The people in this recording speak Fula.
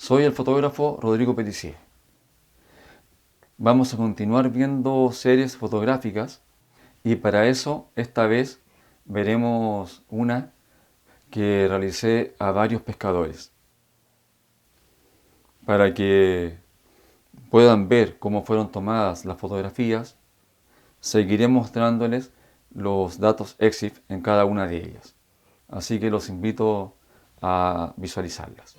Soy el fotógrafo Rodrigo Pellissier. Vamos a continuar viendo series fotográficas y para eso esta vez veremos una que realicé a varios pescadores para que puedan ver cómo fueron tomadas las fotografías. Seguiré mostrándoles los datos EXIF en cada una de ellas, así que los invito a visualizarlas.